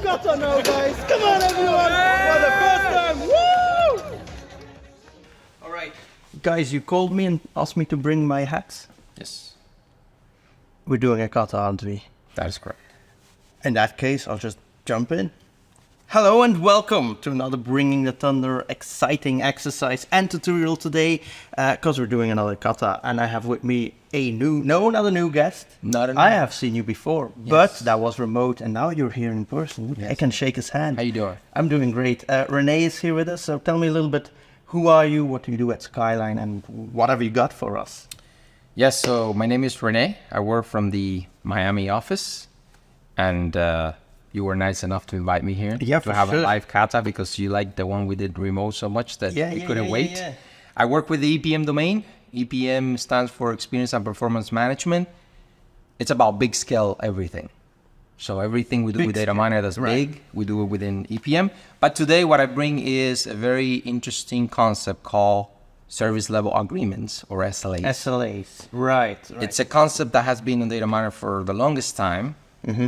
Kata now, guys. Come on, everyone. For the first time. Woo! All right. Guys, you called me and asked me to bring my hats. Yes, We're doing a Kata, aren't we? that is correct. In that case, I'll just jump in. Hello and welcome to another Bringing the Thunder exciting exercise and tutorial today, because we're doing another kata, and I have with me not a new guest. I have seen you before, but that was remote, and now you're here in person. Yes. I can shake his hand. How you doing? I'm doing great. Renee is here with us, so tell me a little bit, who are you, what do you do at Skyline, and what have you got for us? Yes, so my name is Rene. I work from the Miami office, and you were nice enough to invite me here to have a live kata because you liked the one we did remote so much that you couldn't wait. Yeah. I work with the EPM domain. EPM stands for Experience and Performance Management. It's about big scale everything. So everything we do with data miner that's big, we do it within EPM. But today what I bring is a very interesting concept called service level agreements, or SLAs. SLAs, right. It's a concept that has been in data miner for the longest time.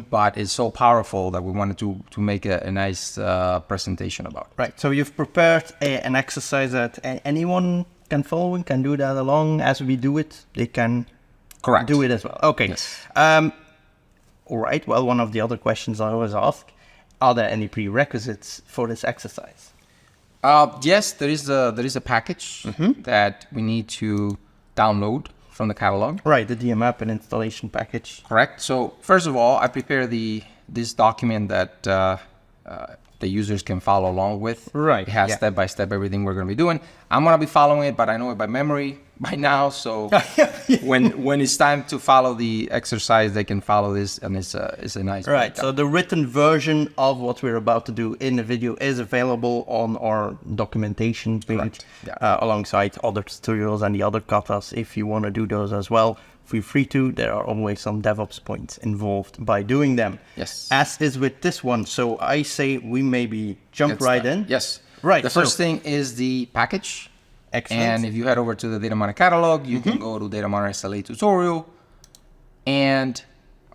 But it's so powerful that we wanted to make a nice presentation about it. Right, so you've prepared an exercise that anyone can follow and can do that along as we do it. They can do it as well. Okay. Yes. All right, well, one of the other questions I always ask, are there any prerequisites for this exercise? Yes, there is a package that we need to download from the catalog. Right, the DMAP and installation package. Correct. So first of all, I prepare this document that the users can follow along with. Right. It has step by step everything we're going to be doing. I'm going to be following it, but I know it by memory by now. So when it's time to follow the exercise, they can follow this, and it's a nice. Right. So the written version of what we're about to do in the video is available on our documentation page, alongside other tutorials and the other katas. If you want to do those as well, feel free to. There are always some DevOps points involved by doing them. Yes. As is with this one. So I say we maybe jump right in. Yes. Right. The first thing is the package. Excellent. And if you head over to the Data Miner catalog, you can go to Data Miner SLA tutorial. And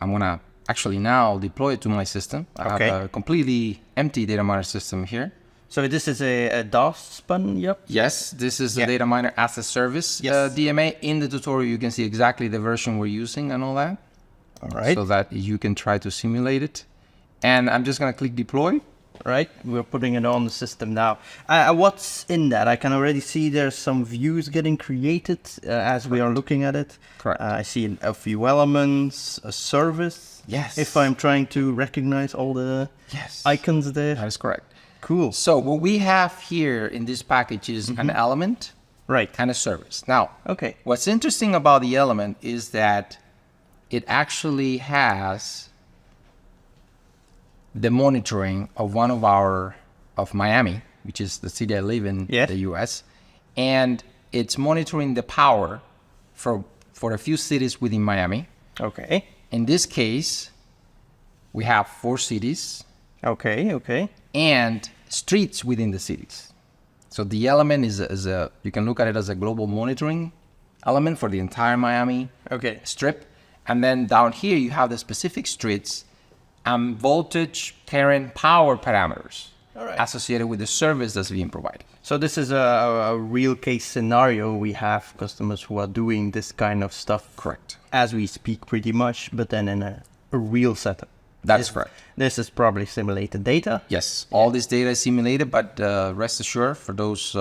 I'm going to actually now deploy it to my system. I have a completely empty Data Miner system here. So this is a DOS spun, Yes, this is the Data Miner as a Service DMA. In the tutorial, you can see exactly the version we're using and all that. All right. So that you can try to simulate it. And I'm just going to click deploy. Right, we're putting it on the system now. What's in that? I can already see there's some views getting created as we are looking at it. Correct. I see a few elements, a service. Yes. If I'm trying to recognize all the icons there. That is correct. Cool. So what we have here in this package is an element and a service. Now, what's interesting about the element is that it actually has the monitoring of one of Miami, which is the city I live in, the US, and it's monitoring the power for a few cities within Miami. Okay. In this case, we have 4 cities. Okay. And streets within the cities. So the element is you can look at it as a global monitoring element for the entire Miami strip. And then down here, you have the specific streets and voltage, current, power parameters associated with the service that's being provided. So this is a real case scenario. We have customers who are doing this kind of stuff as we speak pretty much, but then in a real setup. That's correct. This is probably simulated data. Yes, all this data is simulated, but rest assured for those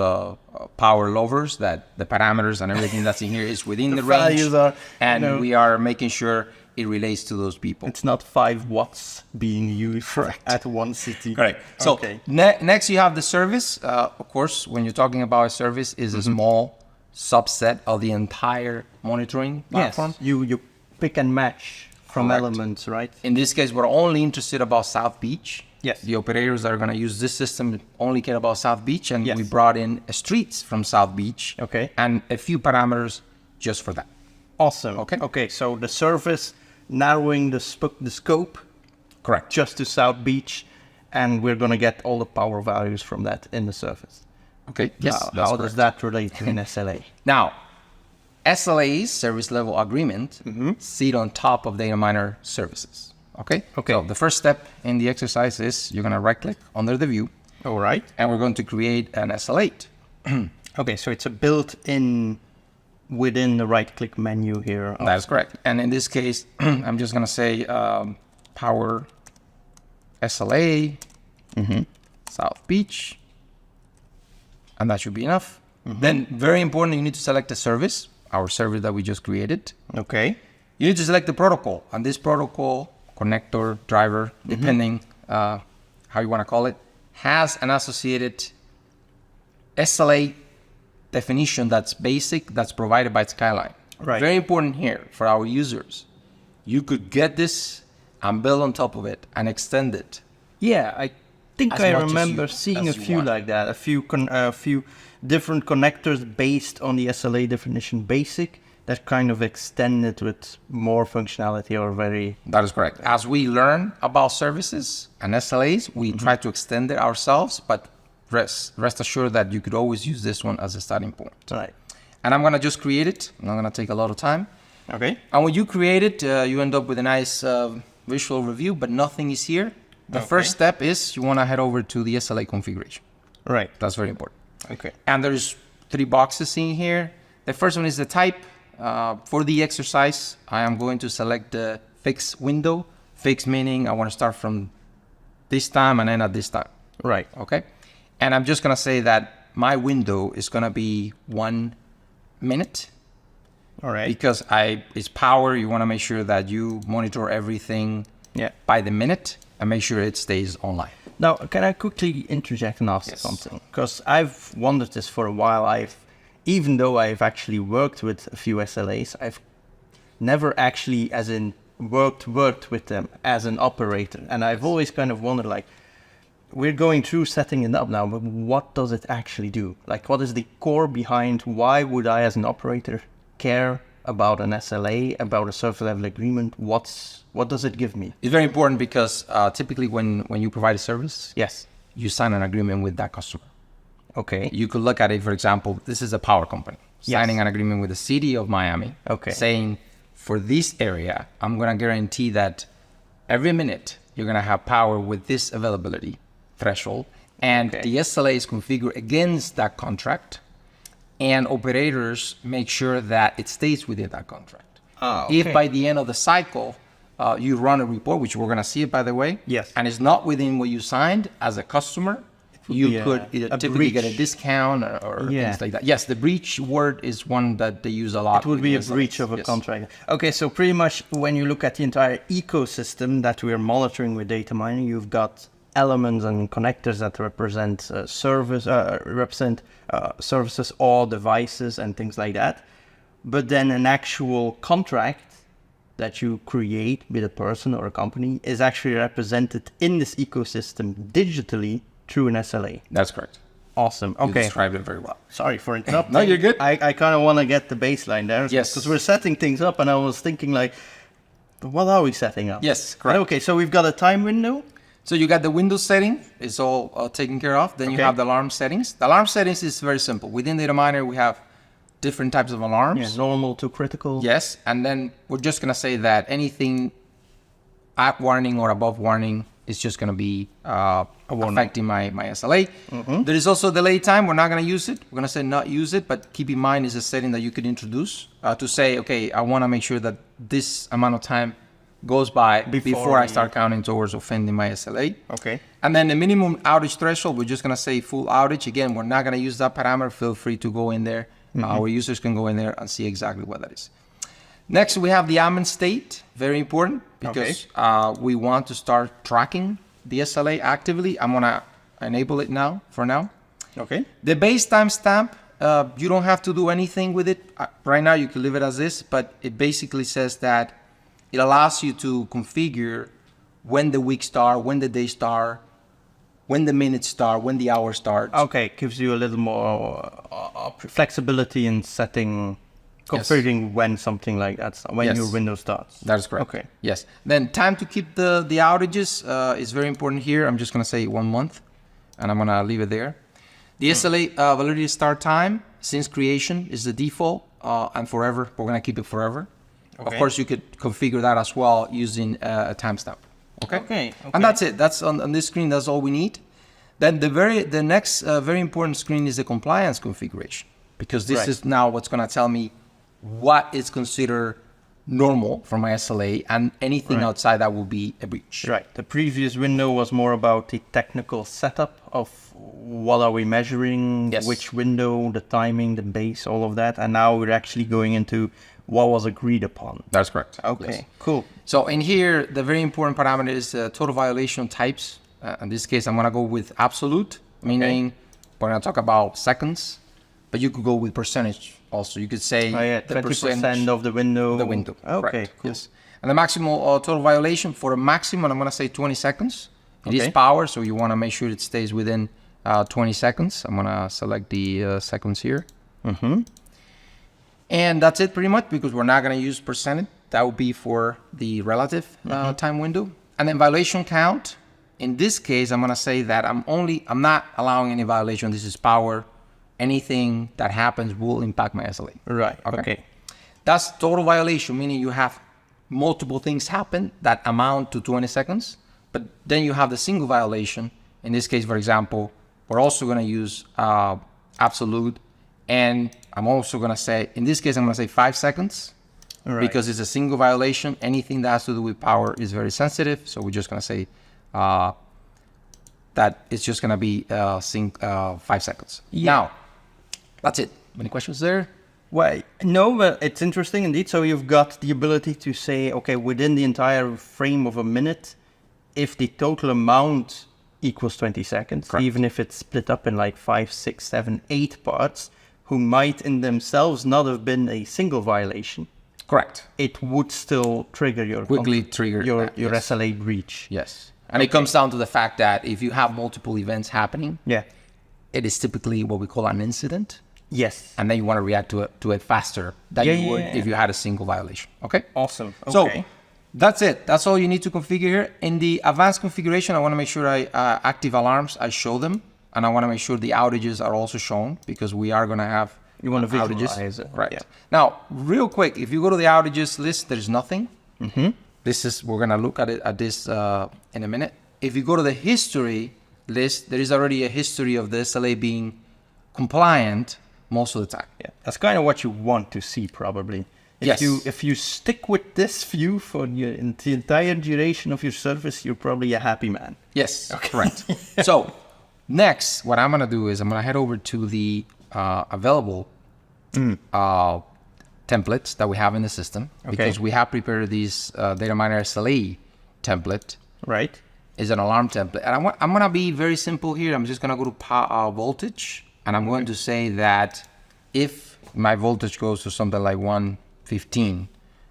power lovers that the parameters and everything that's in here is within the range. And we are making sure it relates to those people. It's not 5 watts being used at one city. Correct. So next you have the service. Of course, when you're talking about a service, is a small subset of the entire monitoring platform. Yes, you pick and match from elements, right? In this case, we're only interested about South Beach. Yes. The operators that are going to use this system only care about South Beach, and we brought in streets from South Beach. And a few parameters just for that. Awesome. Okay. So the service narrowing the scope. Correct. Just to South Beach, and we're going to get all the power values from that in the service. Okay. Yes. Now, how does that relate to an SLA? Now, SLAs, service level agreement, sit on top of data miner services. Okay? So the first step in the exercise is you're going to right-click under the view. All right. And we're going to create an SLA. Okay, so it's a built-in within the right-click menu here. That is correct. And in this case, I'm just going to say power SLA, South Beach. And that should be enough. Then, very important, you need to select the service, our service that we just created. Okay. You need to select the protocol. And this protocol, connector, driver, depending how you want to call it, has an associated SLA definition that's basic, that's provided by Skyline. Right. Very important here for our users. You could get this and build on top of it and extend it. Yeah, I think I remember seeing a few like that, a few different connectors based on the SLA definition basic that kind of extend it with more functionality or very... That is correct. As we learn about services and SLAs, we try to extend it ourselves, but rest assured that you could always use this one as a starting point. Right. And I'm going to just create it. I'm not going to take a lot of time. Okay. And when you create it, you end up with a nice visual review, but nothing is here. The first step is you want to head over to the SLA configuration. Right. That's very important. Okay. And there's 3 boxes in here. The first one is the type. For the exercise, I am going to select the fixed window. Fixed meaning I want to start from this time and end at this time. Right. Okay. And I'm just going to say that my window is going to be 1 minute. All right. Because it's power. You want to make sure that you monitor everything by the minute and make sure it stays online. Now, can I quickly interject and ask something? Because I've wondered this for a while. Even though I've actually worked with a few SLAs, I've never actually, as in worked with them as an operator. And I've always kind of wondered, like, we're going through setting it up now, but what does it actually do? Like, what is the core behind why would I, as an operator, care about an SLA, about a service level agreement? What does it give me? It's very important because typically when you provide a service, you sign an agreement with that customer. Okay. You could look at it, for example, this is a power company signing an agreement with the city of Miami, saying for this area, I'm going to guarantee that every minute you're going to have power with this availability threshold. And the SLA is configured against that contract. And operators make sure that it stays within that contract. If by the end of the cycle, you run a report, which we're going to see it, by the way, and it's not within what you signed as a customer, you could typically get a discount or things like that. Yes, the breach word is one that they use a lot. It would be a breach of a contract. Okay, so pretty much when you look at the entire ecosystem that we're monitoring with data mining, you've got elements and connectors that represent services or devices and things like that. But then an actual contract that you create with a person or a company is actually represented in this ecosystem digitally through an SLA. That's correct. Awesome. You described it very well. Sorry for interrupting. No, you're good. I kind of want to get the baseline there. Yes. Because we're setting things up and I was thinking like, what are we setting up? Yes, correct. Okay, so we've got a time window. So you got the Windows setting. It's all taken care of. Then you have the alarm settings. The alarm settings is very simple. Within Data Miner, we have different types of alarms. Yeah, normal to critical. Yes, and then we're just going to say that anything at warning or above warning is just going to be affecting my SLA. There is also delay time. We're not going to use it. We're going to say not use it, but keep in mind is a setting that you could introduce to say, okay, I want to make sure that this amount of time goes by before I start counting towards offending my SLA. Okay. And then the minimum outage threshold, we're just going to say full outage. Again, we're not going to use that parameter. Feel free to go in there. Our users can go in there and see exactly what that is. Next, we have the admin state. Very important because we want to start tracking the SLA actively. I'm going to enable it now for now. Okay. The base timestamp, you don't have to do anything with it. Right now, you can leave it as this, but it basically says that it allows you to configure when the week start, when the day start, when the minutes start, when the hour starts. Okay, gives you a little more flexibility in setting, configuring when something like that, when your window starts. That is correct. Okay. Yes. Then time to keep the outages is very important here. I'm just going to say 1 month, and I'm going to leave it there. The SLA validity start time since creation is the default and forever. We're going to keep it forever. Okay. Of course, you could configure that as well using a timestamp. Okay. And that's it. That's on this screen. That's all we need. Then the next very important screen is the compliance configuration, because this is now what's going to tell me what is considered normal for my SLA, and anything outside that will be a breach. Right. The previous window was more about the technical setup of what are we measuring, which window, the timing, the base, all of that. And now we're actually going into what was agreed upon. That's correct. Okay, cool. So in here, the very important parameter is total violation types. In this case, I'm going to go with absolute, meaning we're going to talk about seconds, but you could go with percentage also. You could say 20% of the window. The window. Okay, correct. cool. Yes. And the maximum total violation for a maximum, I'm going to say 20 seconds. It is power, so you want to make sure it stays within 20 seconds. I'm going to select the seconds here. And that's it pretty much, because we're not going to use percentage. That would be for the relative time window. And then violation count. In this case, I'm going to say that I'm not allowing any violation. This is power. Anything that happens will impact my SLA. Right. Okay. That's total violation, meaning you have multiple things happen that amount to 20 seconds. But then you have the single violation. In this case, for example, we're also going to use absolute. And I'm also going to say, in this case, I'm going to say 5 seconds. Because it's a single violation. Anything that has to do with power is very sensitive. So we're just going to say that it's just going to be 5 seconds. Now, that's it. Any questions there? Well, no, but it's interesting indeed. So you've got the ability to say, okay, within the entire frame of a minute, if the total amount equals 20 seconds, even if it's split up in like 5, 6, 7, 8 parts, who might in themselves not have been a single violation. Correct. It would still trigger your SLA breach. Yes. And it comes down to the fact that if you have multiple events happening, it is typically what we call an incident. Yes. And then you want to react to it faster than you would if you had a single violation. Okay? Awesome. Okay. So that's it. That's all you need to configure here. In the advanced configuration, I want to make sure active alarms, I show them. And I want to make sure the outages are also shown, because we are going to have you want to visualize it. Right. Yeah. Now, real quick, if you go to the outages list, there's nothing. We're going to look at this in a minute. If you go to the history list, there is already a history of the SLA being compliant most of the time. Yeah, that's kind of what you want to see, probably. If you stick with this view for the entire duration of your service, you're probably a happy man. Yes, correct. So next, what I'm going to do is I'm going to head over to the available templates that we have in the system, because we have prepared these data miner SLA template. Right. Is an alarm template. And I'm going to be very simple here. I'm just going to go to voltage, and I'm going to say that if my voltage goes to something like 115,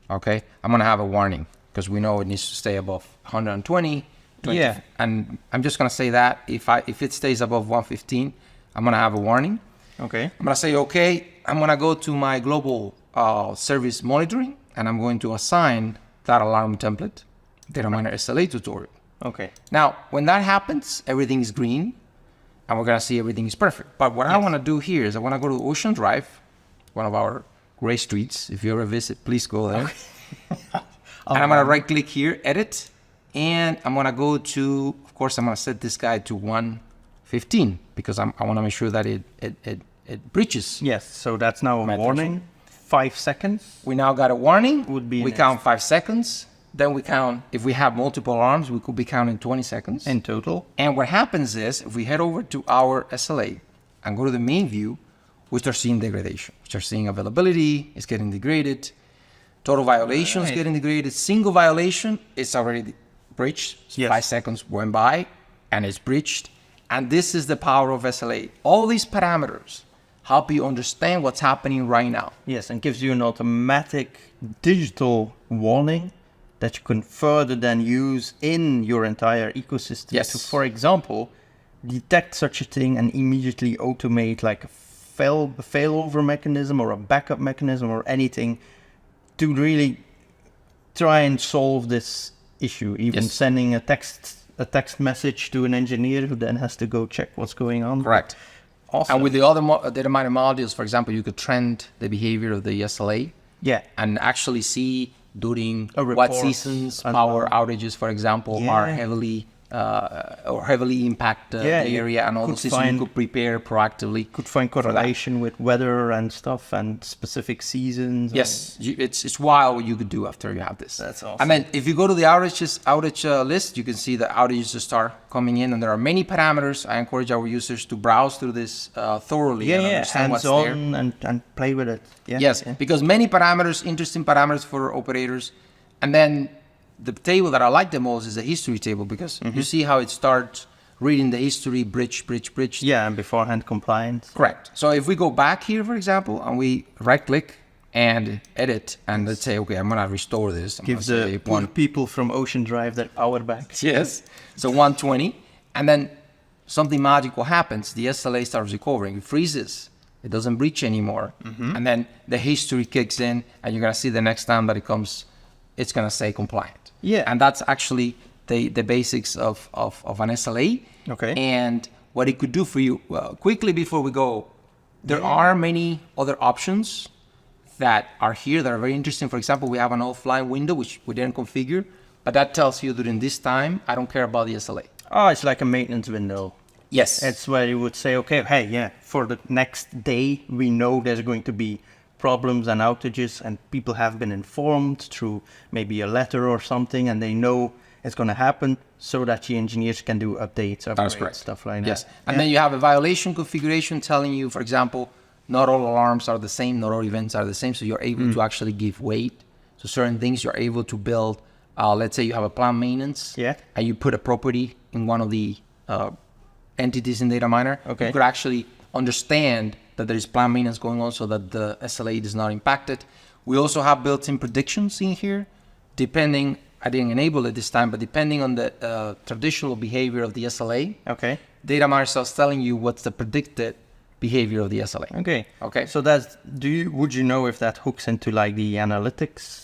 I'm going to have a warning, because we know it needs to stay above 120. Yeah. And I'm just going to say that if it stays above 115, I'm going to have a warning. Okay. I'm going to say, I'm going to go to my global service monitoring, and I'm going to assign that alarm template, data miner SLA tutorial. Okay. Now, when that happens, everything is green, and we're going to see everything is perfect. But what I want to do here is I want to go to Ocean Drive, one of our great streets. If you ever visit, please go there. And I'm going to right click here, edit, and I'm going to go to, of course, I'm going to set this guy to 115, because I want to make sure that it breaches. Yes, so that's now a warning. 5 seconds. We now got a warning. We next. Count 5 seconds. Then we count, if we have multiple alarms, we could be counting 20 seconds. In total. And what happens is, if we head over to our SLA and go to the main view, we start seeing degradation. We start seeing availability is getting degraded. Total violation is getting degraded. Single violation is already breached. Yes. 5 seconds went by and it's breached. And this is the power of SLA. All these parameters help you understand what's happening right now. Yes, and gives you an automatic digital warning that you can further then use in your entire ecosystem to, for example, detect such a thing and immediately automate like a failover mechanism or a backup mechanism or anything to really try and solve this issue. Even sending a text message to an engineer who then has to go check what's going on. Correct. Awesome. And with the other data mining modules, for example, you could trend the behavior of the SLA. Yeah. And actually see during what seasons power outages, for example, are heavily impact the area, and all those things you could prepare proactively. Could find correlation with weather and stuff and specific seasons. Yes, it's wild what you could do after you have this. That's awesome. And then if you go to the outage list, you can see the outages start coming in, and there are many parameters. I encourage our users to browse through this thoroughly and understand what's there. And play with it. Because many parameters, interesting parameters for operators. And then the table that I like the most is the history table, because you see how it starts reading the history, bridge. Yeah, and beforehand compliance. Correct. So if we go back here, for example, and we right-click and edit, and let's say, okay, I'm going to restore this. Gives the poor people from Ocean Drive their power back. Yes. So 120. And then something magical happens. The SLA starts recovering. It freezes. It doesn't breach anymore. And then the history kicks in, and you're going to see the next time that it comes, it's going to say compliant. Yeah. And that's actually the basics of an SLA. Okay. And what it could do for you. Quickly before we go, there are many other options that are here that are very interesting. For example, we have an offline window, which we didn't configure, but that tells you during this time, I don't care about the SLA. Oh, it's like a maintenance window. Yes. It's where you would say, okay, hey, for the next day, we know there's going to be problems and outages, and people have been informed through maybe a letter or something, and they know it's going to happen, so that the engineers can do updates, upgrades, stuff like that. Yes, and then you have a violation configuration telling you, for example, not all alarms are the same, not all events are the same, so you're able to actually give weight to certain things. You're able to build, let's say you have a planned maintenance, and you put a property in one of the entities in Data Miner. You could actually understand that there is planned maintenance going on, so that the SLA is not impacted. We also have built-in predictions in here, depending, I didn't enable it this time, but depending on the traditional behavior of the SLA, Data Miner starts telling you what's the predicted behavior of the SLA. Okay. So would you know if that hooks into like the analytics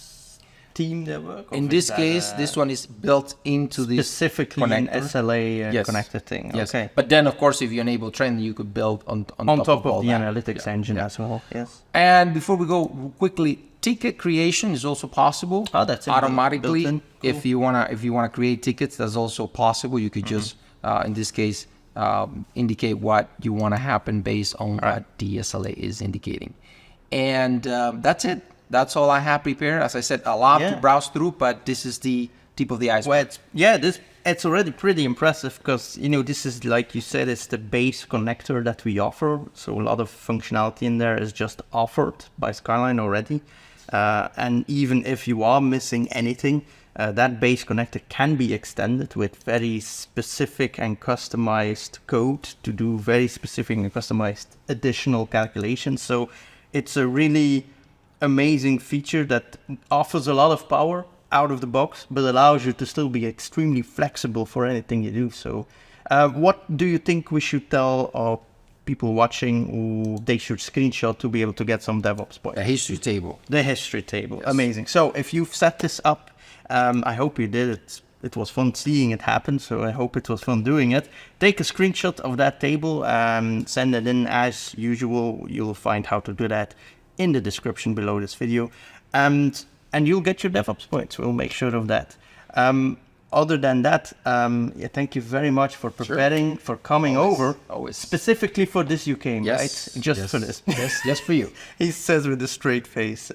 team that work? In this case, this one is built into the specifically an SLA connected thing. Yes. Okay. But then, of course, if you enable trend, you could build on top of the analytics engine as well. Yes. And before we go quickly, ticket creation is also possible. Oh, that's automatically. Cool. If you wanna create tickets, that's also possible. You could just in this case indicate what you want to happen based on what the SLA is indicating. And that's it. That's all I have prepared. As I said, a lot to browse through, but this is the tip of the iceberg. Well, it's already pretty impressive, because this is, like you said, it's the base connector that we offer. So a lot of functionality in there is just offered by Skyline already. And even if you are missing anything, that base connector can be extended with very specific and customized code to do very specific and customized additional calculations. So it's a really amazing feature that offers a lot of power out of the box, but allows you to still be extremely flexible for anything you do. So what do you think we should tell our people watching they should screenshot to be able to get some DevOps points? The history table. The history table. Yes. Amazing. So if you've set this up, I hope you did it. It was fun seeing it happen, so I hope it was fun doing it. Take a screenshot of that table and send it in as usual. You'll find how to do that in the description below this video, and you'll get your DevOps points. We'll make sure of that. Other than that, thank you very much for preparing, for coming over. Always. Specifically for this you came, right? Just for this. Yes, just for you. He says with a straight face.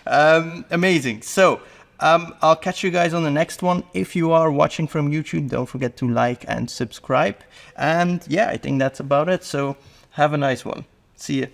Amazing. So I'll catch you guys on the next one. If you are watching from YouTube, don't forget to like and subscribe. And I think that's about it. So have a nice one. See you.